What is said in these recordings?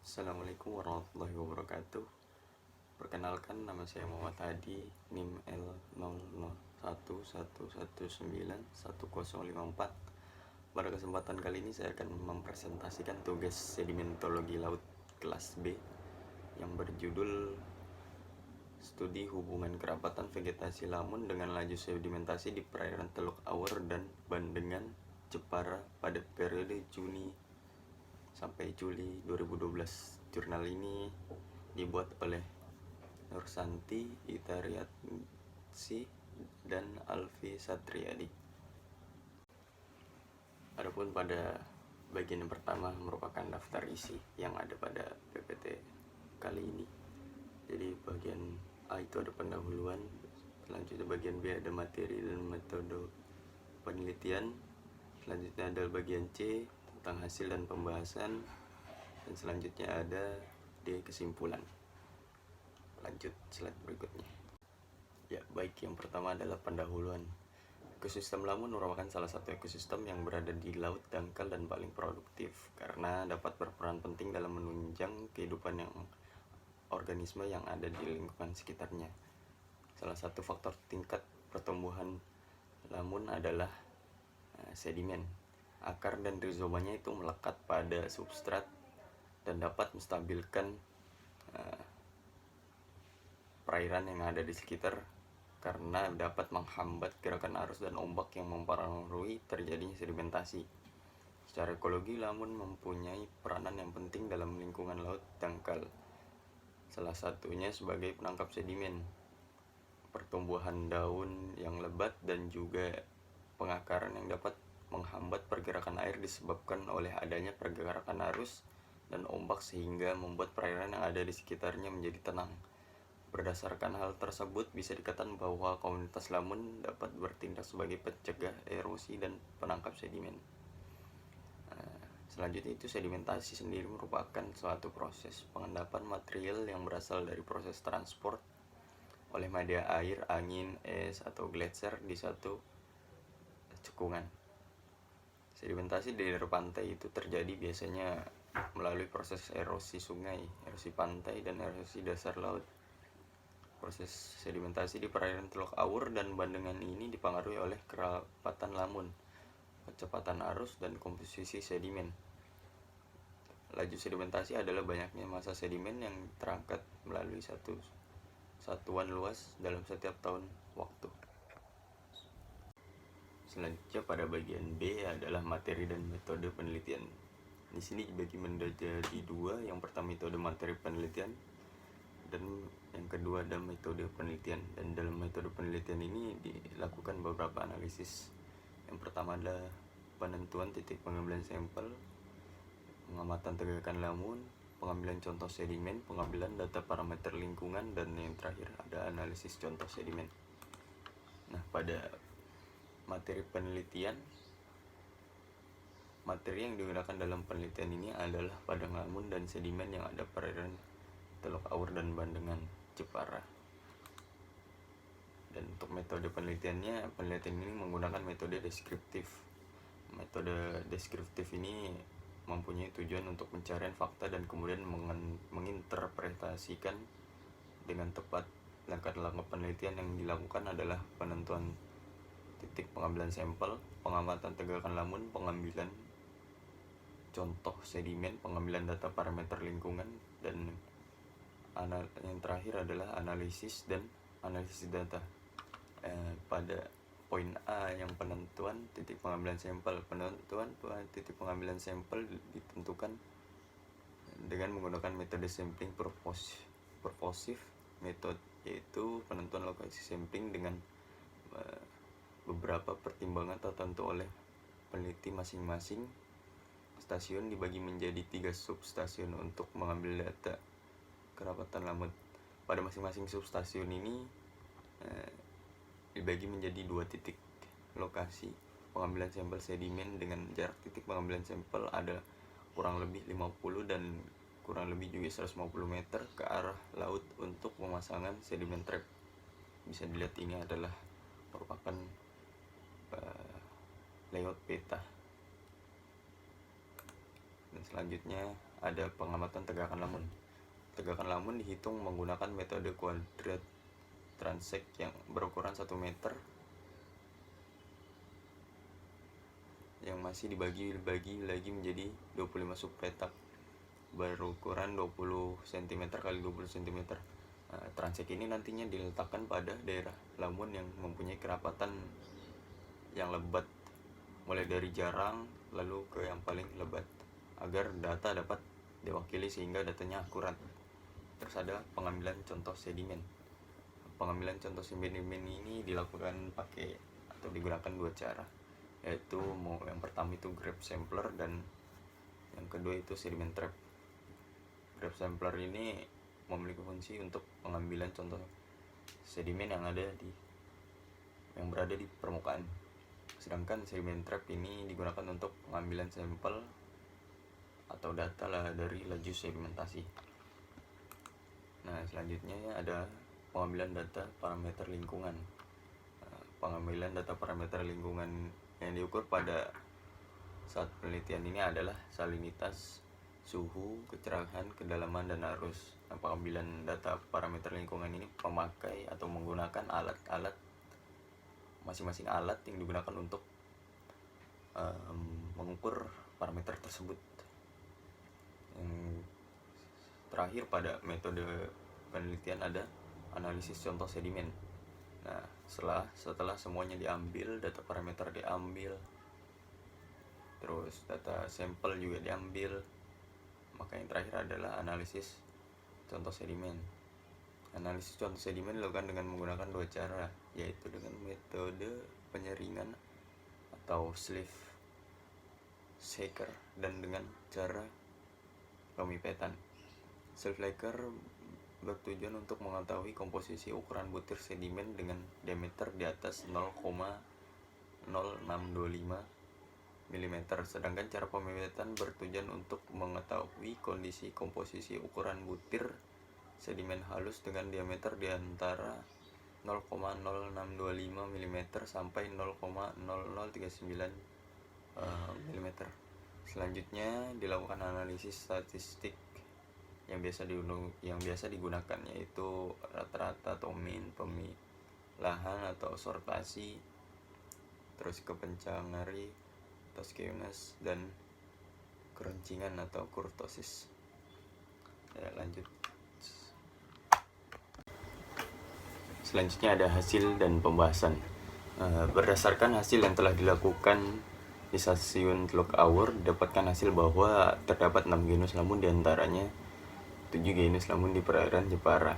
Assalamualaikum warahmatullahi wabarakatuh. Perkenalkan, nama saya Muhammad Hadi, NIM L0011191054. Pada kesempatan kali ini saya akan mempresentasikan tugas sedimentologi laut kelas B yang berjudul Studi Hubungan Kerapatan Vegetasi Lamun dengan Laju Sedimentasi di Perairan Teluk Awur dan Bandengan Jepara pada periode Juni sampai Juli 2012. Jurnal ini dibuat oleh Nursanti Itariatsi dan Alfi Satriadi. Adapun pada bagian yang pertama merupakan daftar isi yang ada pada PPT kali ini. Jadi bagian A itu ada pendahuluan, selanjutnya bagian B ada materi dan metode penelitian, selanjutnya ada bagian C tentang hasil dan pembahasan, dan selanjutnya ada D kesimpulan. Lanjut slide berikutnya. Ya, baik, yang pertama adalah pendahuluan. Ekosistem lamun merupakan salah satu ekosistem yang berada di laut dangkal dan paling produktif karena dapat berperan penting dalam menunjang kehidupan organisme yang ada di lingkungan sekitarnya. Salah satu faktor tingkat pertumbuhan lamun adalah sedimen. Akar dan rizomanya itu melekat pada substrat dan dapat menstabilkan perairan yang ada di sekitar karena dapat menghambat gerakan arus dan ombak yang mempengaruhi terjadinya sedimentasi. Secara ekologi, lamun mempunyai peranan yang penting dalam lingkungan laut dangkal. Salah satunya sebagai penangkap sedimen, pertumbuhan daun yang lebat, dan juga pengakaran yang dapat menghambat pergerakan air disebabkan oleh adanya pergerakan arus dan ombak sehingga membuat perairan yang ada di sekitarnya menjadi tenang. Berdasarkan hal tersebut, bisa dikatakan bahwa komunitas lamun dapat bertindak sebagai pencegah erosi dan penangkap sedimen. Selanjutnya itu sedimentasi sendiri merupakan suatu proses pengendapan material yang berasal dari proses transport oleh media air, angin, es, atau gletser di satu cekungan. Sedimentasi di daerah pantai itu terjadi biasanya melalui proses erosi sungai, erosi pantai, dan erosi dasar laut. Proses sedimentasi di perairan Teluk Awur dan Bandengan ini dipengaruhi oleh kerapatan lamun, kecepatan arus, dan komposisi sedimen. Laju sedimentasi adalah banyaknya massa sedimen yang terangkat melalui satu satuan luas dalam setiap tahun waktu. Selanjutnya pada bagian B adalah materi dan metode penelitian. Di sini dibagi menjadi dua. Yang pertama metode materi penelitian dan yang kedua ada metode penelitian. Dan dalam metode penelitian ini dilakukan beberapa analisis. Yang pertama adalah penentuan titik pengambilan sampel, pengamatan tegakan lamun, pengambilan contoh sedimen, pengambilan data parameter lingkungan, dan yang terakhir ada analisis contoh sedimen. Nah, pada materi penelitian, materi yang digunakan dalam penelitian ini adalah padang lamun dan sedimen yang ada perairan Teluk Awur dan Bandengan Jepara. Dan untuk metode penelitiannya, penelitian ini menggunakan metode deskriptif. Metode deskriptif ini mempunyai tujuan untuk pencarian fakta dan kemudian menginterpretasikan dengan tepat. Langkah-langkah penelitian yang dilakukan adalah penentuan titik pengambilan sampel, pengamatan tegakan lamun, pengambilan contoh sedimen, pengambilan data parameter lingkungan, dan yang terakhir adalah analisis dan analisis data. Pada poin A yang penentuan titik pengambilan sampel, penentuan titik pengambilan sampel ditentukan dengan menggunakan metode sampling purposive method, yaitu penentuan lokasi sampling dengan beberapa pertimbangan tertentu oleh peneliti masing-masing. Stasiun dibagi menjadi 3 substasiun untuk mengambil data kerapatan lamun. Pada masing-masing substasiun ini dibagi menjadi 2 titik lokasi pengambilan sampel sedimen dengan jarak titik pengambilan sampel ada kurang lebih 50 dan kurang lebih juga 150 meter ke arah laut untuk pemasangan sedimen trap. Bisa dilihat ini adalah merupakan layout peta. Dan selanjutnya ada pengamatan tegakan lamun. Tegakan lamun dihitung menggunakan metode kuadrat transek yang berukuran 1 meter yang masih dibagi lagi menjadi 25 subpetak berukuran 20 cm x 20 cm. Transek ini nantinya diletakkan pada daerah lamun yang mempunyai kerapatan yang lebat, mulai dari jarang lalu ke yang paling lebat, agar data dapat diwakili sehingga datanya akurat. Terus ada pengambilan contoh sedimen. Pengambilan contoh sedimen ini dilakukan pakai atau digunakan dua cara, yaitu yang pertama itu grab sampler dan yang kedua itu sedimen trap. Grab sampler ini memiliki fungsi untuk pengambilan contoh sedimen yang berada di permukaan. Sedangkan sedimen trap ini digunakan untuk pengambilan sampel atau data dari laju sedimentasi. Nah, selanjutnya ada pengambilan data parameter lingkungan. Pengambilan data parameter lingkungan yang diukur pada saat penelitian ini adalah salinitas, suhu, kecerahan, kedalaman, dan arus. Pengambilan data parameter lingkungan ini memakai atau menggunakan masing-masing alat yang digunakan untuk mengukur parameter tersebut. Yang terakhir pada metode penelitian ada analisis contoh sedimen. Nah, setelah semuanya diambil, data parameter diambil, terus data sampel juga diambil, maka yang terakhir adalah analisis contoh sedimen. Analisis contoh sedimen dilakukan dengan menggunakan dua cara, yaitu dengan metode penyaringan atau sieve shaker dan dengan cara pemipetan. Sieve shaker bertujuan untuk mengetahui komposisi ukuran butir sedimen dengan diameter di atas 0,0625 mm, sedangkan cara pemipetan bertujuan untuk mengetahui kondisi komposisi ukuran butir sedimen halus dengan diameter di antara 0,0625 mm sampai 0,0039 mm. Selanjutnya dilakukan analisis statistik yang biasa digunakan, yaitu rata-rata atau mean, pemilahan atau sortasi, terus kepencangari atau skewness, dan keroncingan atau kurtosis. Ya, lanjut. Selanjutnya ada hasil dan pembahasan. Berdasarkan hasil yang telah dilakukan di stasiun Teluk Awur, didapatkan hasil bahwa terdapat 6 genus lamun, diantaranya 7 genus lamun di perairan Jepara.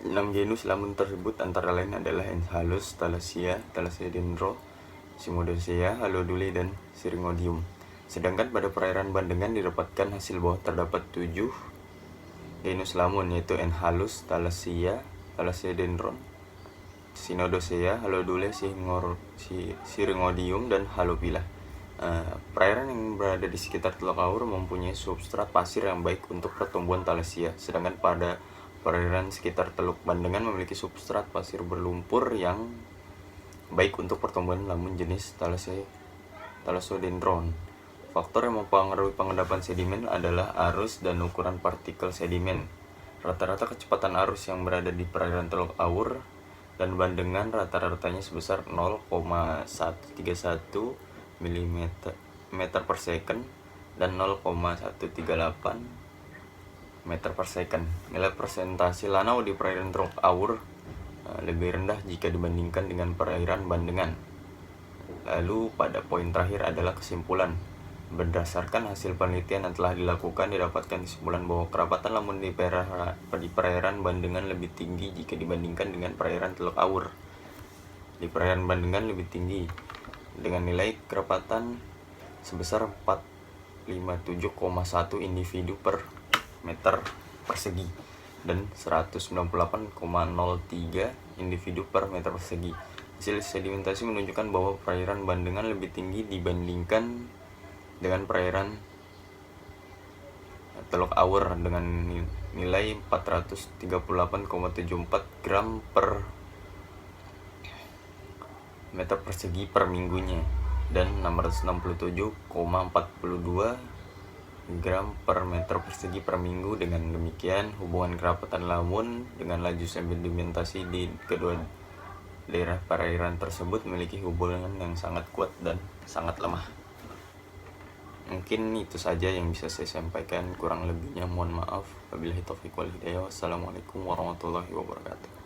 6 genus lamun tersebut antara lain adalah Enhalus, Thalassia, Thalassia dendro, Cimodocea, Halodule, dan Syringodium. Sedangkan pada perairan Bandengan didapatkan hasil bahwa terdapat 7 genus lamun, yaitu Enhalus, Thalassia, Thalassia dendron, Cynodocea, Halodule, Syringodium, dan Halopila. Perairan yang berada di sekitar Teluk Awur mempunyai substrat pasir yang baik untuk pertumbuhan Thalassia, sedangkan pada perairan sekitar Teluk Bandengan memiliki substrat pasir berlumpur yang baik untuk pertumbuhan lamun jenis Thalassodendron. Faktor yang mempengaruhi pengendapan sedimen adalah arus dan ukuran partikel sedimen. Rata-rata kecepatan arus yang berada di perairan Teluk Awur dan Bandengan rata-ratanya sebesar 0,131 meter per second dan 0,138 meter per second. Nilai persentase lanau di perairan Teluk Awur lebih rendah jika dibandingkan dengan perairan Bandengan. Lalu pada poin terakhir adalah kesimpulan. Berdasarkan hasil penelitian yang telah dilakukan, didapatkan kesimpulan bahwa kerapatan lamun di perairan Bandengan lebih tinggi jika dibandingkan dengan perairan Teluk Awur. Di perairan Bandengan lebih tinggi dengan nilai kerapatan sebesar 457,1 individu per meter persegi dan 198,03 individu per meter persegi. Hasil sedimentasi menunjukkan bahwa perairan Bandengan lebih tinggi dibandingkan dengan perairan Teluk Awur dengan nilai 438,74 gram per meter persegi per minggunya dan 667,42 gram per meter persegi per minggu. Dengan demikian, hubungan kerapatan lamun dengan laju sedimentasi di kedua daerah perairan tersebut memiliki hubungan yang sangat kuat dan sangat lemah. Mungkin itu saja yang bisa saya sampaikan, kurang lebihnya mohon maaf. Wabillahi taufiq wal hidayah. Wassalamualaikum warahmatullahi wabarakatuh.